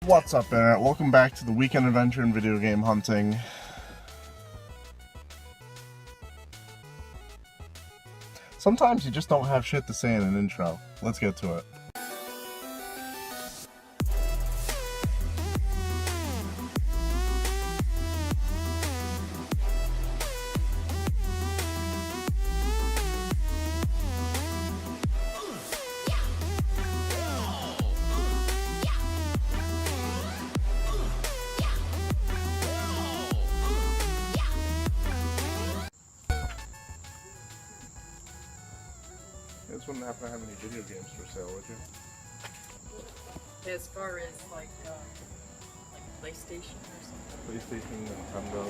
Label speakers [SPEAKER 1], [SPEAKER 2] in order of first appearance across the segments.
[SPEAKER 1] What's up, Internet? Welcome back to the weekend adventure in video game hunting. Sometimes you just don't have shit to say in an intro. Let's get to it. You guys wouldn't happen to have any video games for sale, would you?
[SPEAKER 2] As far as like PlayStation or something?
[SPEAKER 1] PlayStation, Nintendo.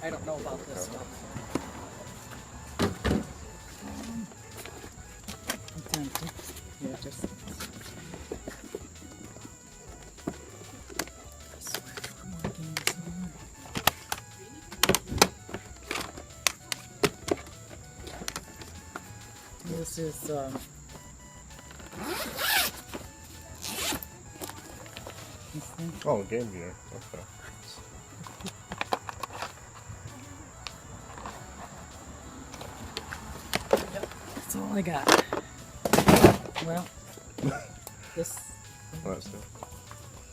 [SPEAKER 2] I don't know about this stuff. I'm tempted. Yeah, just. I swear there were more games in there. This is
[SPEAKER 1] Oh, Game Gear. Okay.
[SPEAKER 2] That's all I got. Well, this.
[SPEAKER 1] Well, that's good.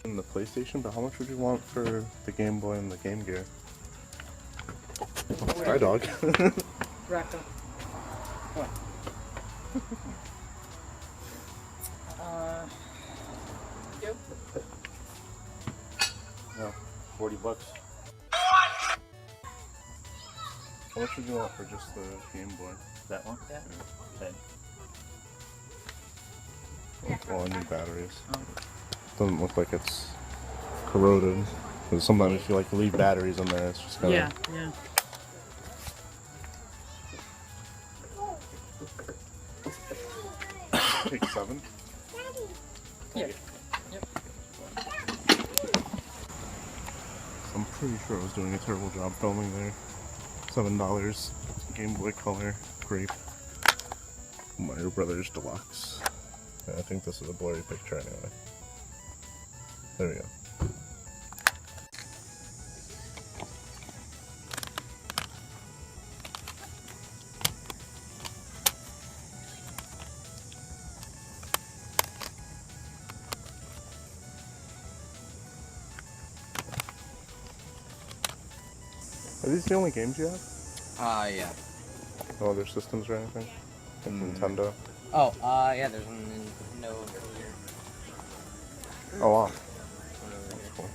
[SPEAKER 1] And the PlayStation, but how much would you want for the Game Boy and the Game Gear? Hi, dog.
[SPEAKER 2] Rack up. What? You?
[SPEAKER 1] No, $40. How much would you want for just the Game Boy?
[SPEAKER 3] That one?
[SPEAKER 2] Yeah.
[SPEAKER 3] Okay.
[SPEAKER 1] Well, I need batteries.
[SPEAKER 2] Oh.
[SPEAKER 1] Doesn't look like it's corroded. Because sometimes if you like leave batteries in there, it's just kind of...
[SPEAKER 2] Yeah, yeah.
[SPEAKER 1] Take 7?
[SPEAKER 2] Yeah. Yep.
[SPEAKER 1] I'm pretty sure I was doing a terrible job filming there. $7. Game Boy Color. Grape. Mario Brothers Deluxe. Yeah, I think this is a blurry picture anyway. There we go. Are these the only games you have?
[SPEAKER 3] Yeah.
[SPEAKER 1] No other systems or anything? Like Nintendo?
[SPEAKER 3] Oh, yeah, there's one Nintendo over here.
[SPEAKER 1] Oh wow.
[SPEAKER 3] One over here.
[SPEAKER 1] Cool.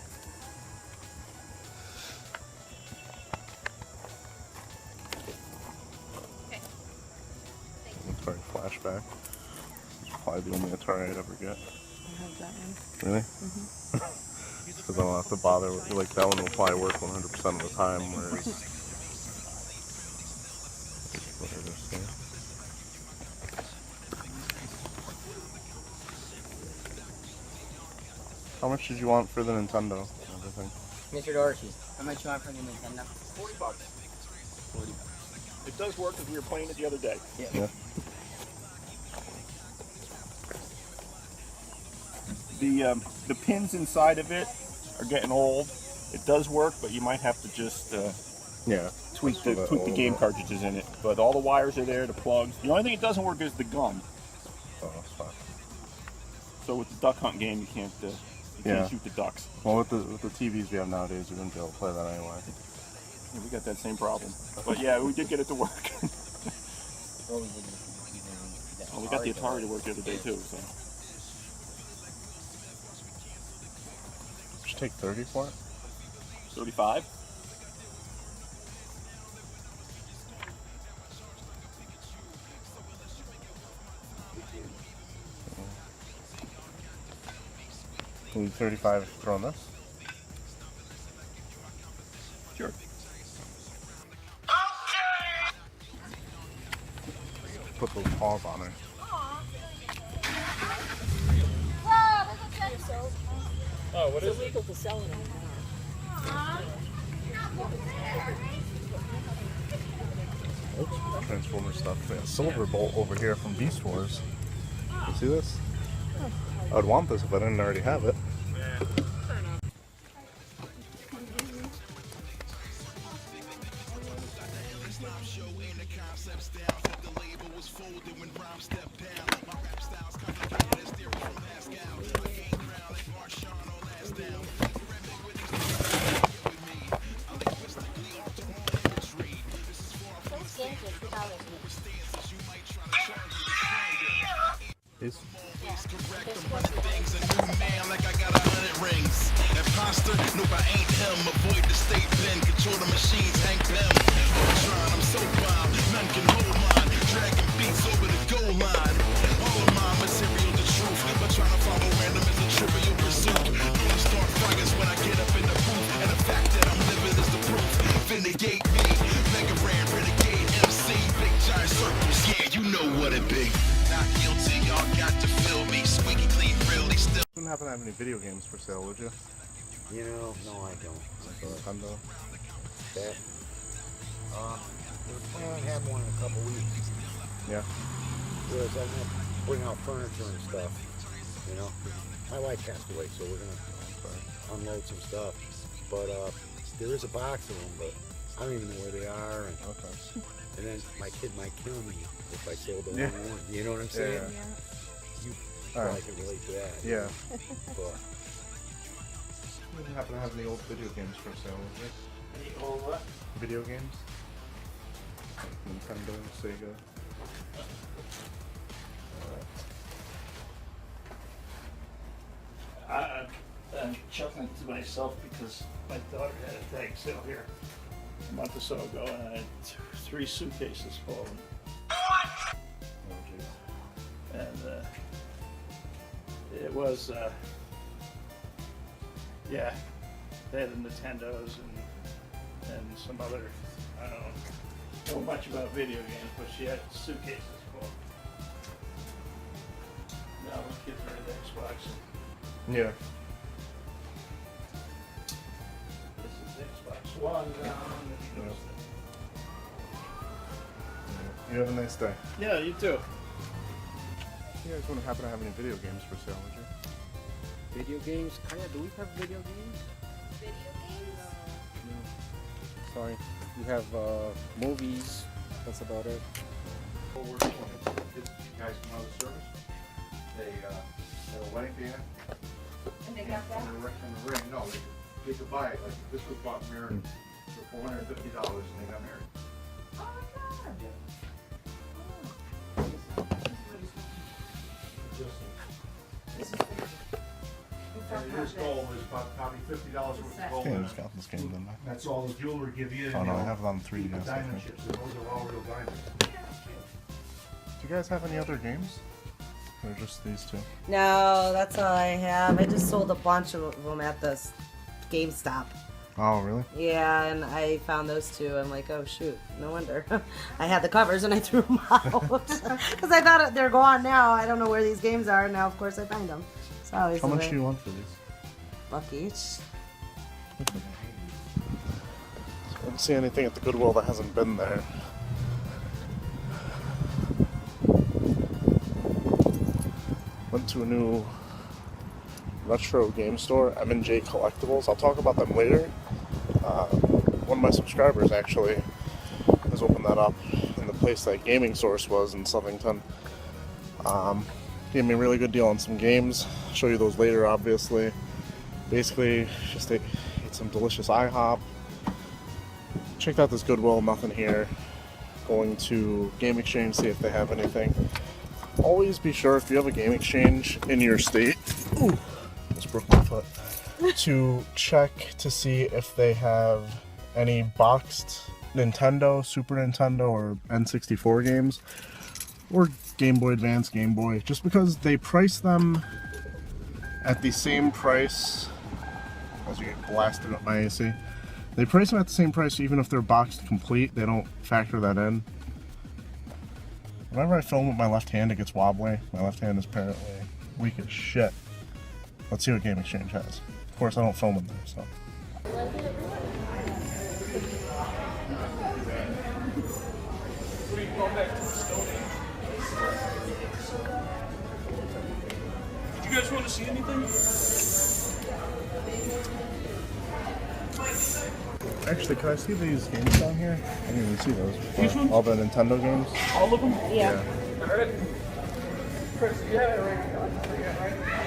[SPEAKER 1] Atari Flashback. It's probably the only Atari I'd ever get.
[SPEAKER 2] I have that one.
[SPEAKER 1] Really? Because I don't have to bother with, like, that one will probably work 100% of the time, whereas... What is this here? How much did you want for the Nintendo and everything?
[SPEAKER 3] Mr. Dorsey, how much you want for the Nintendo?
[SPEAKER 4] $40. 40. It does work because we were playing it the other day.
[SPEAKER 1] Yeah.
[SPEAKER 4] The pins inside of it are getting old. It does work, but you might have to just
[SPEAKER 1] Yeah.
[SPEAKER 4] tweak the game cartridges in it. But all the wires are there, the plugs. The only thing it doesn't work is the gun.
[SPEAKER 1] Oh, that's fine.
[SPEAKER 4] So with the duck hunt game, you can't
[SPEAKER 1] Yeah.
[SPEAKER 4] shoot the ducks.
[SPEAKER 1] Well, with the TVs we have nowadays, we wouldn't be able to play that anyway.
[SPEAKER 4] Yeah, we got that same problem. But yeah, we did get it to work.
[SPEAKER 3] Well, we did the
[SPEAKER 4] Well, we got the Atari to work the other day too. So
[SPEAKER 1] Just take 30 for it?
[SPEAKER 4] 35.
[SPEAKER 1] Can you 35 throw on this?
[SPEAKER 4] Sure.
[SPEAKER 1] Put those paws on her.
[SPEAKER 4] Oh, what
[SPEAKER 2] It's illegal to sell it anymore.
[SPEAKER 1] Transformer stuff. They got Silver Bolt over here from Beast Wars. You see this? I would want this if I didn't already have it. Peace.
[SPEAKER 5] Like I got 100 rings. Imposter, nope, I ain't him. Avoid the state pen, control the machines, hang them. Ultron, I'm so bomb, none can hold mine. Dragging beats over the goal line. All of my material, the truth. But trying to follow random is a trivial pursuit. Only start fires when I get up in the booth. And the fact that I'm living is the proof. Vindicate me, Mega Ran, Renegade, MC, big giant circles. Yeah, you know what it be. Not guilty, y'all got to feel me. Squeaky clean, really still.
[SPEAKER 1] You wouldn't happen to have any video games for sale, would you?
[SPEAKER 6] You know, no, I don't.
[SPEAKER 1] Like a Nintendo?
[SPEAKER 6] That, we're planning on having one in a couple weeks.
[SPEAKER 1] Yeah.
[SPEAKER 6] Because I'm gonna bring out furniture and stuff. You know, my wife passed away, so we're gonna unload some stuff. But there is a box of them, but I don't even know where they are. And then my kid might kill me if I sold the wrong one. You know what I'm saying?
[SPEAKER 1] Yeah.
[SPEAKER 6] You probably can relate to that.
[SPEAKER 1] Yeah.
[SPEAKER 6] But
[SPEAKER 1] You wouldn't happen to have any old video games for sale, would you?
[SPEAKER 4] Any old what?
[SPEAKER 1] Video games? Like Nintendo, Sega.
[SPEAKER 4] I'm chuckling to myself because my daughter had a tag sale here a month or so ago, and I had 3 suitcases full of them.
[SPEAKER 1] Oh, jeez.
[SPEAKER 4] And it was, yeah, they had the Nintendos and some other, I don't know much about video games, but she had suitcases full. Now the kids are at the Xbox.
[SPEAKER 1] Yeah.
[SPEAKER 4] This is Xbox One down.
[SPEAKER 1] You have a nice day.
[SPEAKER 4] Yeah, you too.
[SPEAKER 1] You guys wouldn't happen to have any video games for sale, would you?
[SPEAKER 3] Video games? Kaya, do we have video games? No. Sorry. We have movies. That's about it.
[SPEAKER 7] Guys come out of the service. They had a wedding band.
[SPEAKER 2] And they got that?
[SPEAKER 7] And the ring. No, they could buy it. Like this was bought married for $450 and they got married.
[SPEAKER 2] Oh my god.
[SPEAKER 7] Yeah. And this gold is about probably $50 worth of gold.
[SPEAKER 1] Yeah, I just got this game, didn't I?
[SPEAKER 7] That's all the jewelry give you.
[SPEAKER 1] Oh no, I have it on 3DS. I
[SPEAKER 7] Diamond
[SPEAKER 1] think.
[SPEAKER 7] chips. And those are all real diamonds.
[SPEAKER 1] Do you guys have any other games? Or just these two?
[SPEAKER 8] No, that's all I have. I just sold a bunch of them at the GameStop.
[SPEAKER 1] Oh, really?
[SPEAKER 8] Yeah, and I found those two. I'm like, oh shoot, no wonder. I had the covers and I threw them out because I thought they're gone now. I don't know where these games are. Now, of course, I find them. So
[SPEAKER 1] How much do you want for these?
[SPEAKER 8] $1 each.
[SPEAKER 1] I don't see anything at the Goodwill that hasn't been there. Went to a new retro game store, J Collectibles. I'll talk about them later. One of my subscribers actually has opened that up in the place that Gaming Source was in Southington. Gave me a really good deal on some games. I'll show you those later, obviously. Basically, just ate some delicious IHOP. Checked out this Goodwill, nothing here. Going to Game Exchange, see if they have anything. Always be sure if you have a Game Exchange in your state, ooh, just broke my foot, to check to see if they have any boxed Nintendo, Super Nintendo, or N64 games, or Game Boy Advance, Game Boy, just because they price them at the same price, as you get blasted up my AC, they price them at the same price even if they're boxed complete. They don't factor that in. Whenever I film with my left hand, it gets wobbly. My left hand is apparently weak as shit. Let's see what Game Exchange has. Of course, I don't film in there, so.
[SPEAKER 9] going back to the Stone Age. Did you guys want to see anything?
[SPEAKER 1] Actually, can I see these games down here? I didn't even see those before.
[SPEAKER 9] These ones?
[SPEAKER 1] All the Nintendo games?
[SPEAKER 9] All of them?
[SPEAKER 8] Yeah.
[SPEAKER 9] Alright. Chris,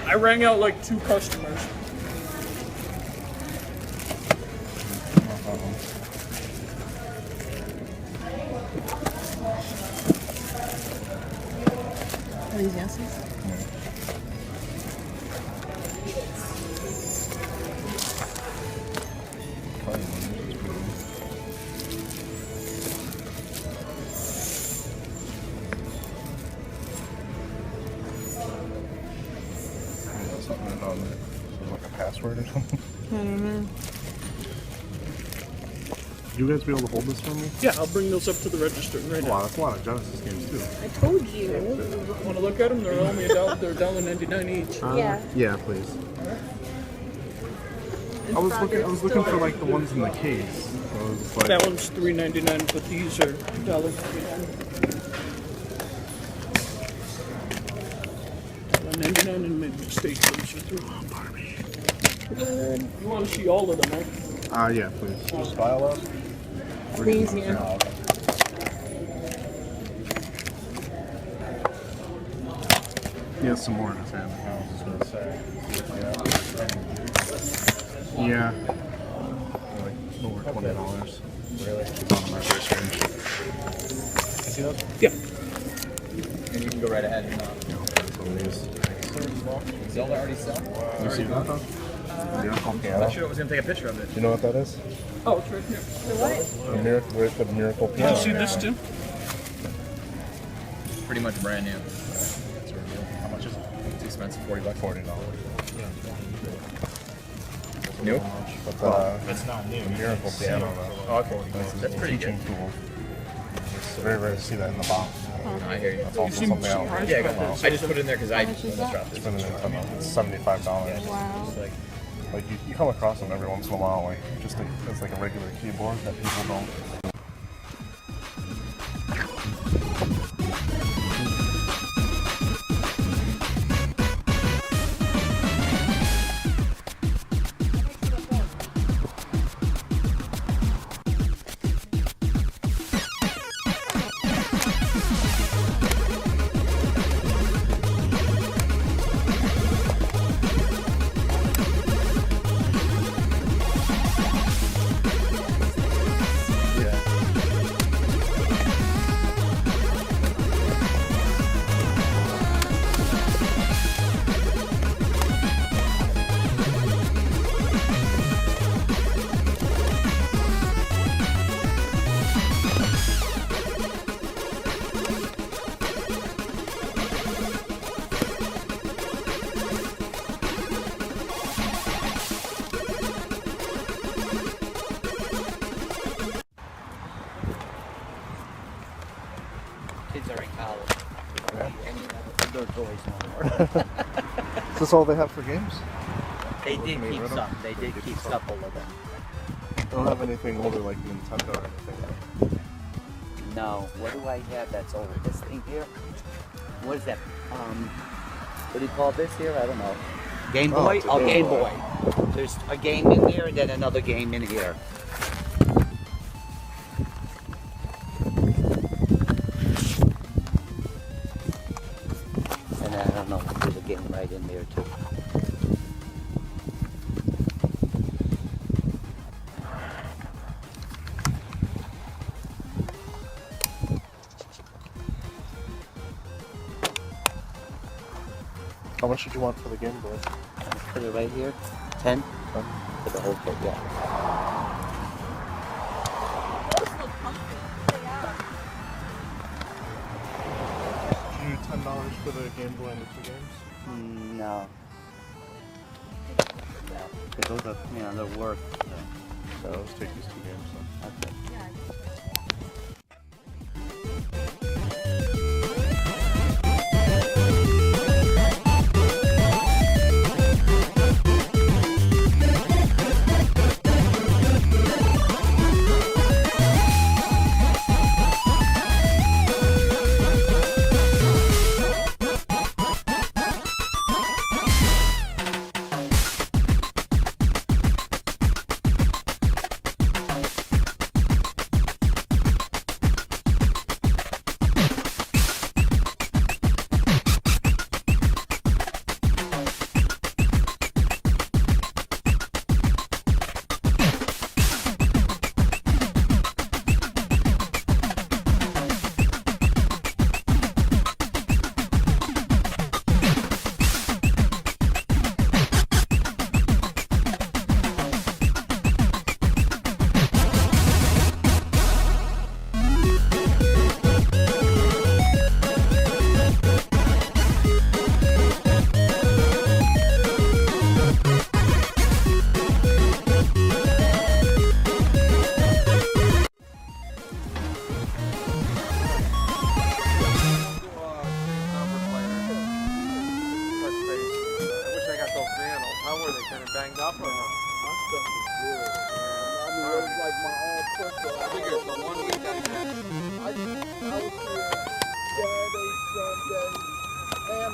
[SPEAKER 9] I rang out like 2 customers.
[SPEAKER 8] Are these yeses?
[SPEAKER 1] Something on it. Like a password or something. You guys be able to hold this for me?
[SPEAKER 9] Yeah, I'll bring those up to the register right now.
[SPEAKER 1] Wow, that's a lot of Genesis games too.
[SPEAKER 8] I told you.
[SPEAKER 9] Want to look at them? They're only $1. They're $1.99 each.
[SPEAKER 8] Yeah.
[SPEAKER 1] Yeah, please. I was looking for like the ones in the case. So it was like,
[SPEAKER 9] That one's $3.99, but these are $1.99. $1.99 and maybe state those are through. Barbie. You want to see all of them, right?
[SPEAKER 1] yeah, please. Just file those.
[SPEAKER 8] Please, yeah.
[SPEAKER 1] He has some more in his hand. I was just gonna say. Yeah. Like over $20. Really? It's on my first range. I see those?
[SPEAKER 9] Yeah.
[SPEAKER 10] And you can go right ahead and Zelda already sell?
[SPEAKER 1] You see that though? Miracle
[SPEAKER 10] I'm
[SPEAKER 1] piano.
[SPEAKER 10] not sure I was going to take a picture of it.
[SPEAKER 1] You know what that is?
[SPEAKER 9] Oh, it's right here.
[SPEAKER 1] The miracle
[SPEAKER 9] Did
[SPEAKER 1] piano.
[SPEAKER 9] you see this too?
[SPEAKER 10] Pretty much brand new. How much is it? It's expensive, $40.
[SPEAKER 1] $40.
[SPEAKER 10] New?
[SPEAKER 1] But
[SPEAKER 10] It's not new.
[SPEAKER 1] the miracle piano though.
[SPEAKER 10] Oh, okay. That's
[SPEAKER 1] a
[SPEAKER 10] pretty
[SPEAKER 1] teaching
[SPEAKER 10] good.
[SPEAKER 1] tool. It's very rare to see that in the box.
[SPEAKER 10] I hear you.
[SPEAKER 1] That's also something else.
[SPEAKER 10] Yeah, I just put it in there because I almost dropped it.
[SPEAKER 1] It's been it's $75.
[SPEAKER 8] Wow.
[SPEAKER 1] Like you come across them every once in a while, like just it's like a regular keyboard that people don't.
[SPEAKER 10] Kids are in college.
[SPEAKER 3] They're toys no more.
[SPEAKER 1] Is this all they have for games?
[SPEAKER 10] They did keep some. They did keep a couple of them.
[SPEAKER 1] They don't have anything older like Nintendo or anything.
[SPEAKER 10] No. What do I have that's older? This thing here? What is that? What do you call this here? I don't know. Game Boy?
[SPEAKER 1] it's a
[SPEAKER 10] Oh,
[SPEAKER 1] Game
[SPEAKER 10] Game
[SPEAKER 1] Boy.
[SPEAKER 10] Boy. There's a game in there and then another game in here. And I don't know, there's a game right in there too.
[SPEAKER 1] How much did you want for the Game Boy?
[SPEAKER 10] Put it right here. 10 for the whole kit, yeah.
[SPEAKER 1] Did you do $10 for the Game Boy and the 2 games?
[SPEAKER 10] No. No. Because those are, they're worth.
[SPEAKER 1] So let's take these 2 games then.
[SPEAKER 10] Okay.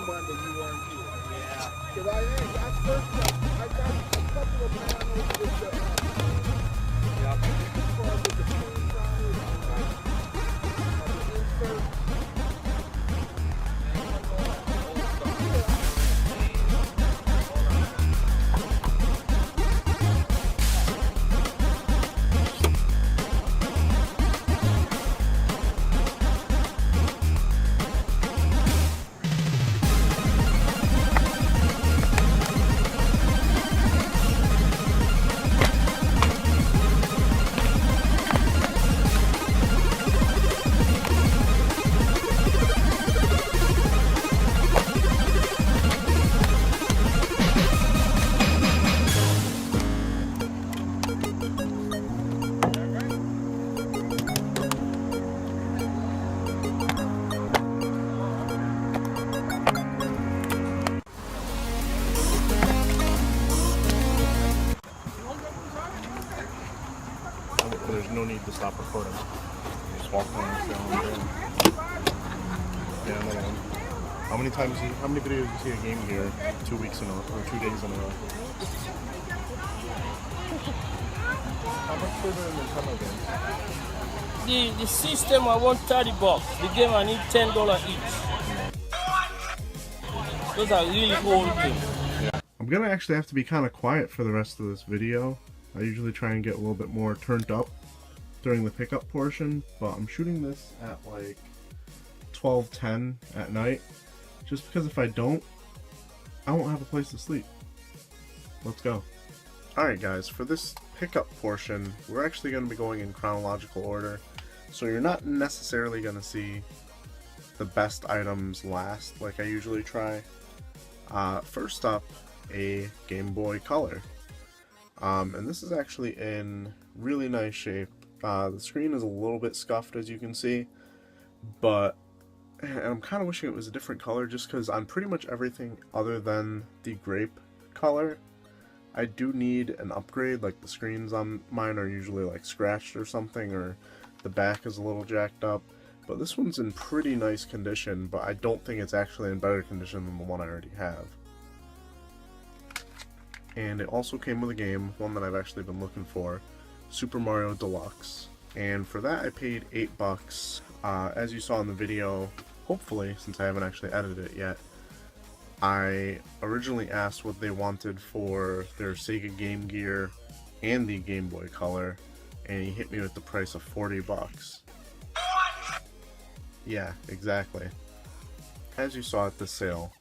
[SPEAKER 9] one that you weren't here. Yeah. Because I searched, I got a couple of manuals with the, with the chains on it, the insert.
[SPEAKER 1] There's no need to stop recording. Just walk down the yeah, another one. How many videos do you see a game here 2 weeks in a row, or 2 days in a row? How much for the Nintendo games?
[SPEAKER 11] The system I want $30. The game I need $10 each. Those are really old games.
[SPEAKER 1] Yeah. I'm gonna actually have to be kind of quiet for the rest of this video. I usually try and get a little bit more turned up during the pickup portion, but I'm shooting this at like 12:10 at night, just because if I don't, I won't have a place to sleep. Let's go. Alright guys, for this pickup portion, we're actually going to be going in chronological order, so you're not necessarily going to see the best items last like I usually try. First up, a Game Boy Color. And this is actually in really nice shape. The screen is a little bit scuffed, as you can see, but I'm kind of wishing it was a different color, just because on pretty much everything other than the grape color, I do need an upgrade. Like the screens on mine are usually like scratched or something, or the back is a little jacked up, but this one's in pretty nice condition, but I don't think it's actually in better condition than the one I already have. And it also came with a game, one that I've actually been looking for, Super Mario Deluxe. And for that I paid $8. As you saw in the video, hopefully, since I haven't actually edited it yet, I originally asked what they wanted for their Sega Game Gear and the Game Boy Color, and he hit me with the price of $40. Yeah, exactly. As you saw at the sale,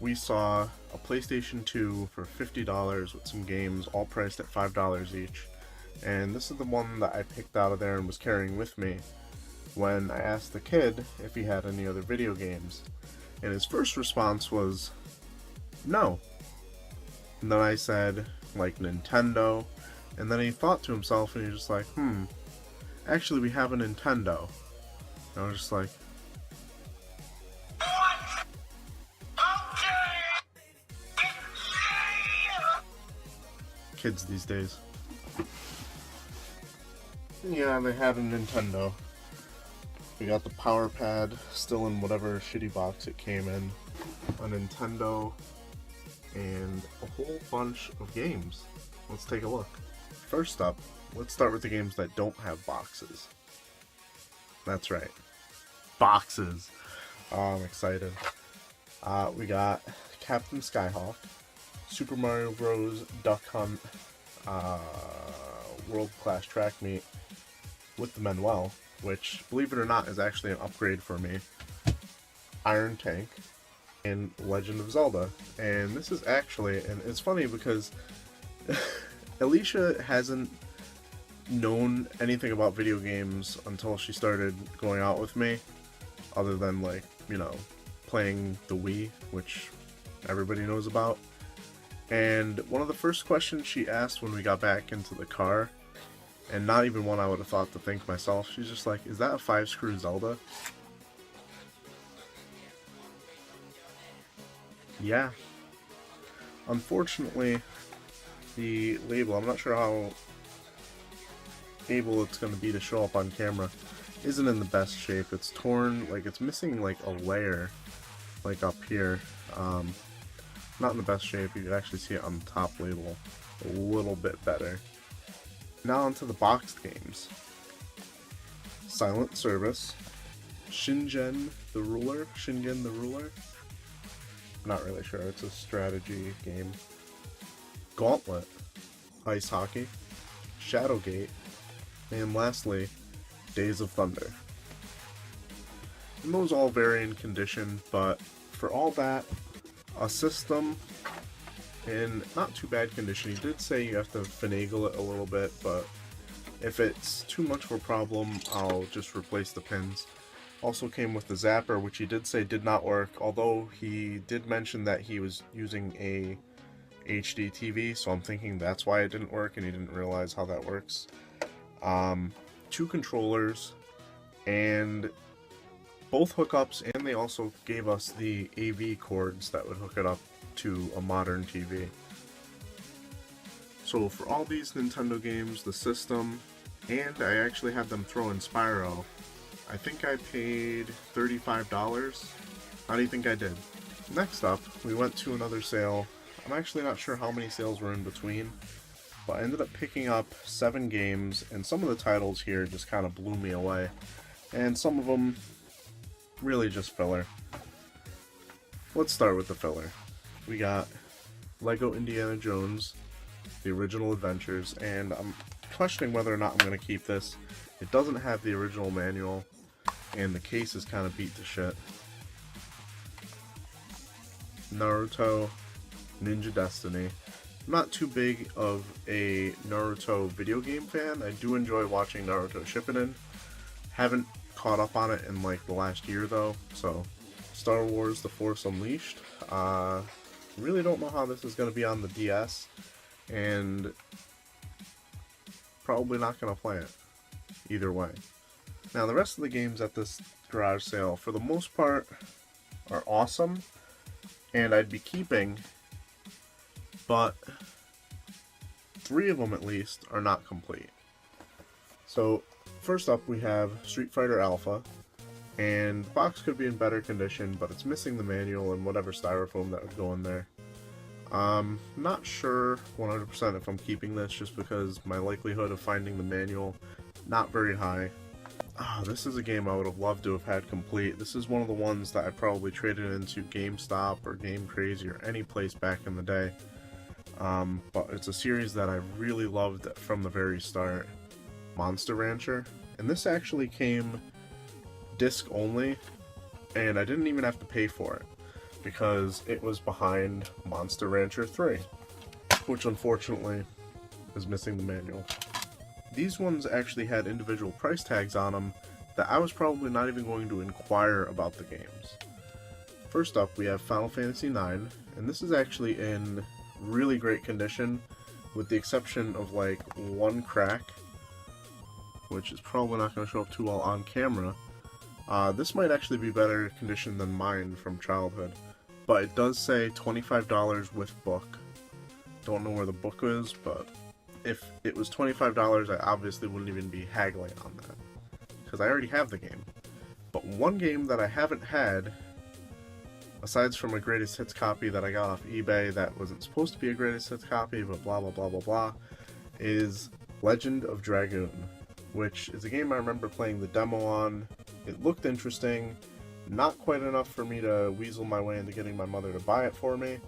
[SPEAKER 1] we saw a PlayStation 2 for $50 with some games, all priced at $5 each. And this is the one that I picked out of there and was carrying with me when I asked the kid if he had any other video games. And his first response was, no. And then I said, like Nintendo. And then he thought to himself and he was just like, actually we have a Nintendo. And I was just like, kids these days. Yeah, they had a Nintendo. We got the power pad, still in whatever shitty box it came in, a Nintendo, and a whole bunch of games. Let's take a look. First up, let's start with the games that don't have boxes. That's right. Boxes. Oh, I'm excited. We got Captain Skyhawk, Super Mario Bros. Duck Hunt, World Class Track Meet with the Manuel, which, believe it or not, is actually an upgrade for me, Iron Tank, and Legend of Zelda. And this is actually, and it's funny because Alicia hasn't known anything about video games until she started going out with me, other than, like, you know, playing the Wii, which everybody knows about. And one of the first questions she asked when we got back into the car, and not even one I would have thought to think myself, she's just like, is that a 5-screw Zelda? Yeah. Unfortunately, the label, I'm not sure how able it's going to be to show up on camera, isn't in the best shape. It's torn, like it's missing like a layer, like up here. Not in the best shape. You can actually see it on the top label a little bit better. Now onto the boxed games. Silent Service, Shingen the Ruler, not really sure, it's a strategy game. Gauntlet, Ice Hockey, Shadowgate, and lastly, Days of Thunder. And those all vary in condition, but for all that, a system in not too bad condition. He did say you have to finagle it a little bit, but if it's too much of a problem, I'll just replace the pins. Also came with the zapper, which he did say did not work, although he did mention that he was using a HD TV, so I'm thinking that's why it didn't work and he didn't realize how that works. 2 controllers, and both hookups, and they also gave us the AV cords that would hook it up to a modern TV. So for all these Nintendo games, the system, and I actually had them throw in Spyro, I think I paid $35. How do you think I did? Next up, we went to another sale. I'm actually not sure how many sales were in between, but I ended up picking up 7 games, and some of the titles here just kind of blew me away, and some of them really just filler. Let's start with the filler. We got Lego Indiana Jones, the original adventures, and I'm questioning whether or not I'm going to keep this. It doesn't have the original manual, and the case is kind of beat to shit. Naruto, Ninja Destiny. I'm not too big of a Naruto video game fan. I do enjoy watching Naruto Shippuden. Haven't caught up on it in like the last year though, so Star Wars The Force Unleashed. Really don't know how this is going to be on the DS, and probably not going to play it either way. Now the rest of the games at this garage sale, for the most part, are awesome, and I'd be keeping, but 3 of them at least are not complete. So first up we have Street Fighter Alpha, and the box could be in better condition, but it's missing the manual and whatever styrofoam that would go in there. Not sure 100% if I'm keeping this, just because my likelihood of finding the manual not very high. This is a game I would have loved to have had complete. This is one of the ones that I probably traded into GameStop or Game Crazy or any place back in the day. But it's a series that I really loved from the very start. Monster Rancher. And this actually came disc only, and I didn't even have to pay for it, because it was behind Monster Rancher 3, which unfortunately is missing the manual. These ones actually had individual price tags on them that I was probably not even going to inquire about the games. First up, we have Final Fantasy IX, and this is actually in really great condition, with the exception of like one crack, which is probably not going to show up too well on camera. This might actually be better condition than mine from childhood, but it does say $25 with book. Don't know where the book is, but if it was $25, I obviously wouldn't even be haggling on that, because I already have the game. But one game that I haven't had, aside from a greatest hits copy that I got off eBay that wasn't supposed to be a greatest hits copy, but blah blah blah blah blah, is Legend of Dragoon, which is a game I remember playing the demo on. It looked interesting, not quite enough for me to weasel my way into getting my mother to buy it for me,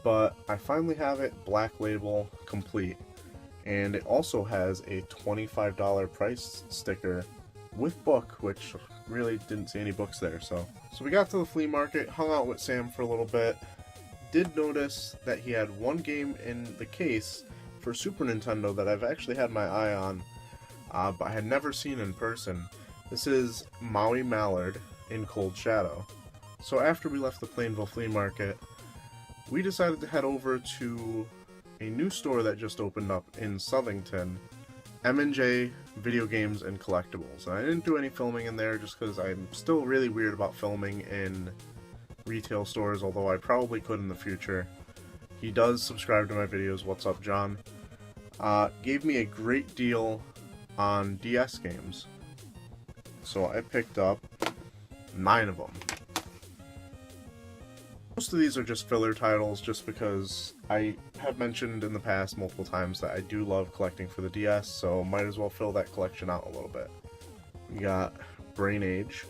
[SPEAKER 1] but I finally have it black label complete, and it also has a $25 price sticker with book, which really didn't see any books there. So we got to the flea market, hung out with Sam for a little bit, did notice that he had one game in the case for Super Nintendo that I've actually had my eye on, but I had never seen in person. This is Maui Mallard in Cold Shadow. So after we left the Plainville Flea Market, we decided to head over to a new store that just opened up in Southington, J Videogames and Collectibles. And I didn't do any filming in there just because I'm still really weird about filming in retail stores, although I probably could in the future. He does subscribe to my videos. What's up, John? Gave me a great deal on DS games. So I picked up 9 of them. Most of these are just filler titles just because I have mentioned in the past multiple times that I do love collecting for the DS, so might as well fill that collection out a little bit. We got Brain Age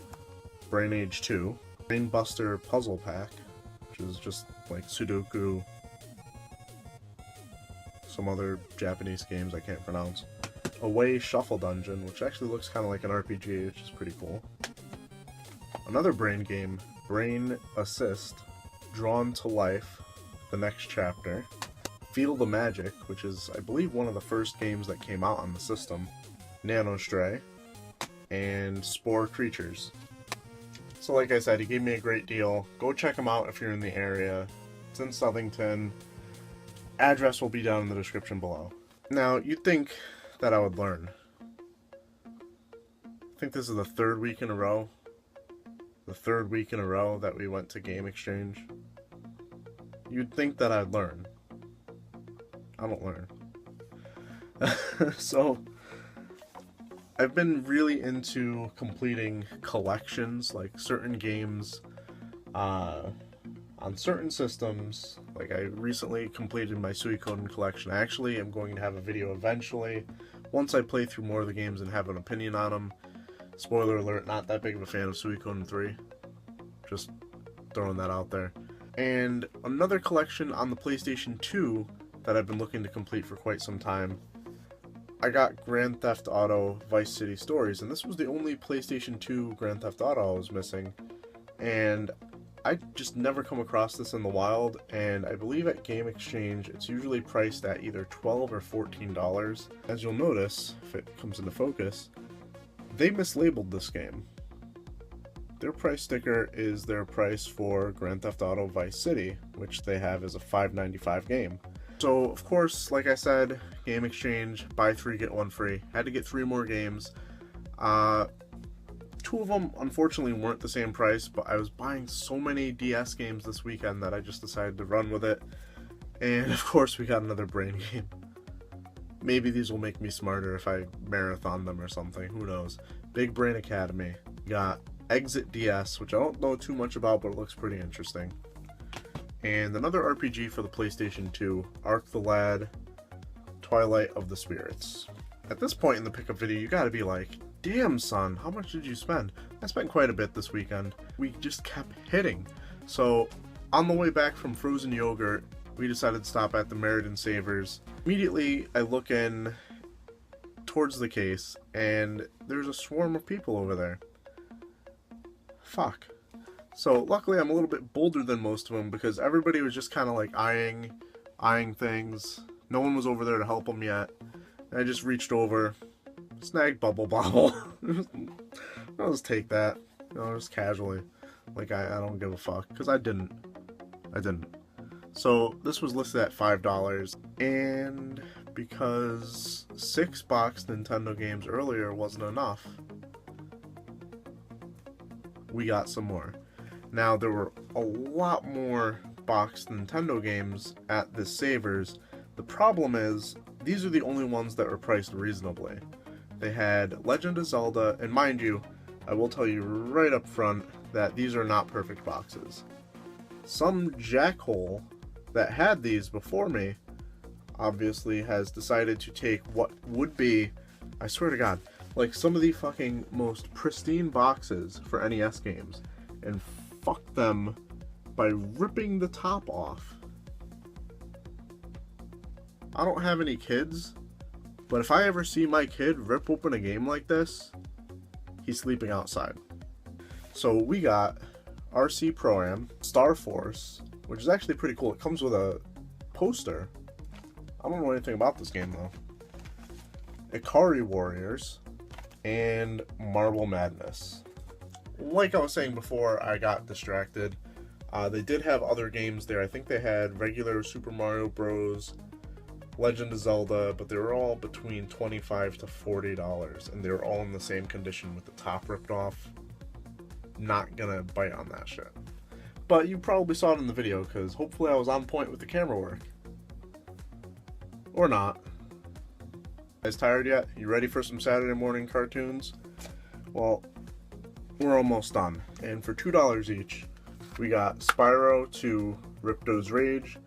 [SPEAKER 1] 2, Brain Buster Puzzle Pack, which is just like Sudoku, some other Japanese games I can't pronounce. Away Shuffle Dungeon, which actually looks kind of like an RPG, which is pretty cool. Another Brain game, Brain Assist, Drawn to Life, the next chapter. Feel the Magic, which is, I believe, one of the first games that came out on the system. Nano Stray, and Spore Creatures. So like I said, he gave me a great deal. Go check him out if you're in the area. It's in Southington. Address will be down in the description below. Now, you'd think that I would learn. I think this is the third week in a row. The third week in a row that we went to Game Exchange. You'd think that I'd learn. I don't learn. So, I've been really into completing collections, like certain games on certain systems. Like I recently completed my Suikoden collection. I actually am going to have a video eventually, once I play through more of the games and have an opinion on them. Spoiler alert, not that big of a fan of Suikoden 3. Just throwing that out there. And another collection on the PlayStation 2 that I've been looking to complete for quite some time. I got Grand Theft Auto Vice City Stories, and this was the only PlayStation 2 Grand Theft Auto I was missing. And I just never come across this in the wild, and I believe at Game Exchange it's usually priced at either $12 or $14. As you'll notice, if it comes into focus, they mislabeled this game. Their price sticker is their price for Grand Theft Auto Vice City, which they have as a $5.95 game. So, of course, like I said, Game Exchange, buy 3, get 1 free. Had to get 3 more games. 2 of them, unfortunately, weren't the same price, but I was buying so many DS games this weekend that I just decided to run with it. And, of course, we got another Brain game. Maybe these will make me smarter if I marathon them or something, who knows. Big Brain Academy. Got Exit DS, which I don't know too much about, but it looks pretty interesting. And another RPG for the PlayStation 2, Arc the Lad, Twilight of the Spirits. At this point in the pickup video, you gotta be like, damn son, how much did you spend? I spent quite a bit this weekend. We just kept hitting. So, on the way back from Frozen Yogurt, we decided to stop at the Meriden Savers. Immediately, I look in towards the case, and there's a swarm of people over there. Fuck. So luckily I'm a little bit bolder than most of them because everybody was just kind of like eyeing things. No one was over there to help them yet. And I just reached over, snagged Bubble Bobble. I'll just take that, you know, just casually. Like I don't give a fuck, because I didn't. So this was listed at $5, and because 6 boxed Nintendo games earlier wasn't enough, we got some more. Now, there were a lot more boxed Nintendo games at this Savers. The problem is, these are the only ones that were priced reasonably. They had Legend of Zelda, and mind you, I will tell you right up front that these are not perfect boxes. Some jackhole that had these before me obviously has decided to take what would be, I swear to God, like some of the fucking most pristine boxes for NES games and fuck them by ripping the top off. I don't have any kids, but if I ever see my kid rip open a game like this, he's sleeping outside. So we got RC Pro-Am, Star Force, which is actually pretty cool. It comes with a poster. I don't know anything about this game though. Ikari Warriors, and Marble Madness. Like I was saying before, I got distracted. They did have other games there. I think they had regular Super Mario Bros., Legend of Zelda, but they were all between $25 to $40, and they were all in the same condition with the top ripped off. Not gonna bite on that shit. But you probably saw it in the video, because hopefully I was on point with the camera work. Or not. You guys tired yet? You ready for some Saturday morning cartoons? Well, we're almost done. And for $2 each, We got Spyro 2 Ripto's Rage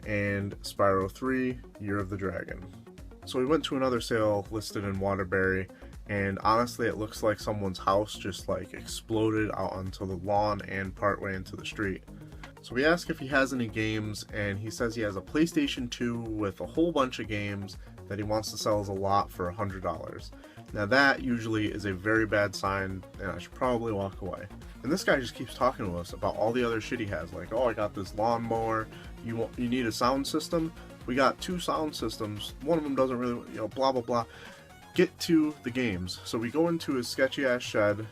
[SPEAKER 1] and Spyro 3 Year of the Dragon. So we went to another sale listed in Waterbury, and honestly it looks like someone's house just like exploded out onto the lawn and partway into the street. So we asked if he has any games, and he says he has a PlayStation 2 with a whole bunch of games that he wants to sell as a lot for $100. Now that usually is a very bad sign, and I should probably walk away. And this guy just keeps talking to us about all the other shit he has, like, oh, I got this lawnmower, you need a sound system? We got 2 sound systems, one of them doesn't really, blah blah blah. Get to the games. So we go into his sketchy ass shed,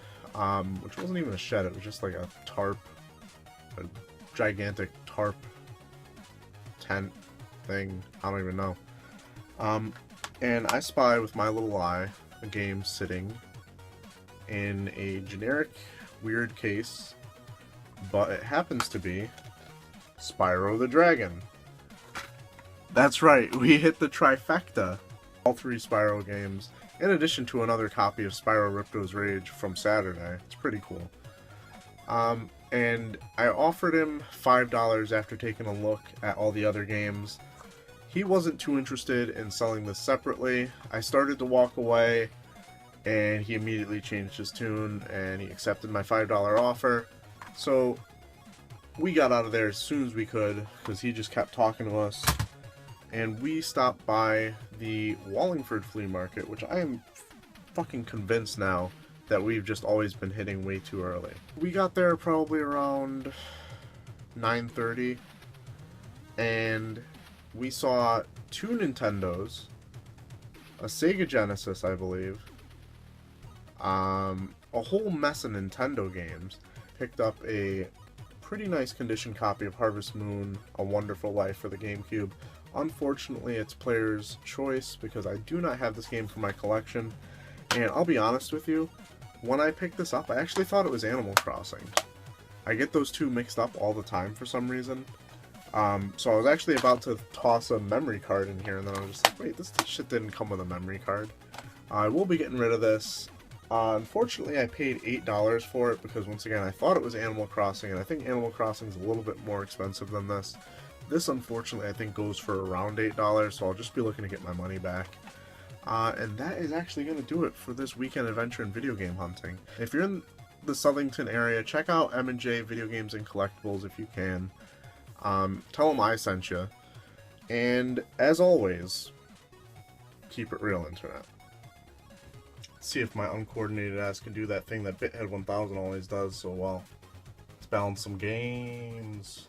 [SPEAKER 1] which wasn't even a shed, it was just like a tarp, a gigantic tarp tent thing, I don't even know. And I spy with my little eye a game sitting in a generic weird case, but it happens to be Spyro the Dragon. That's right, we hit the trifecta. All 3 Spyro games, in addition to another copy of Spyro Ripto's Rage from Saturday. It's pretty cool. And I offered him $5 after taking a look at all the other games. He wasn't too interested in selling this separately. I started to walk away, and he immediately changed his tune, and he accepted my $5 offer. So we got out of there as soon as we could, because he just kept talking to us. And we stopped by the Wallingford Flea Market, which I am fucking convinced now that we've just always been hitting way too early. We got there probably around 9:30, and we saw 2 Nintendos, a Sega Genesis, I believe, a whole mess of Nintendo games. Picked up a pretty nice condition copy of Harvest Moon: A Wonderful Life for the GameCube. Unfortunately, it's player's choice because I do not have this game for my collection. And I'll be honest with you, when I picked this up, I actually thought it was Animal Crossing. I get those 2 mixed up all the time for some reason. So I was actually about to toss a memory card in here, and then I was just like, wait, this shit didn't come with a memory card. I will be getting rid of this. Unfortunately, I paid $8 for it because, once again, I thought it was Animal Crossing, and I think Animal Crossing is a little bit more expensive than this. This, unfortunately, I think goes for around $8, so I'll just be looking to get my money back. And that is actually going to do it for this weekend adventure in video game hunting. If you're in the Southington area, check out J Videogames and Collectibles if you can. Tell them I sent you. And, as always, keep it real, Internet. Let's see if my uncoordinated ass can do that thing that Bithead 1000 always does so well. Let's balance some games.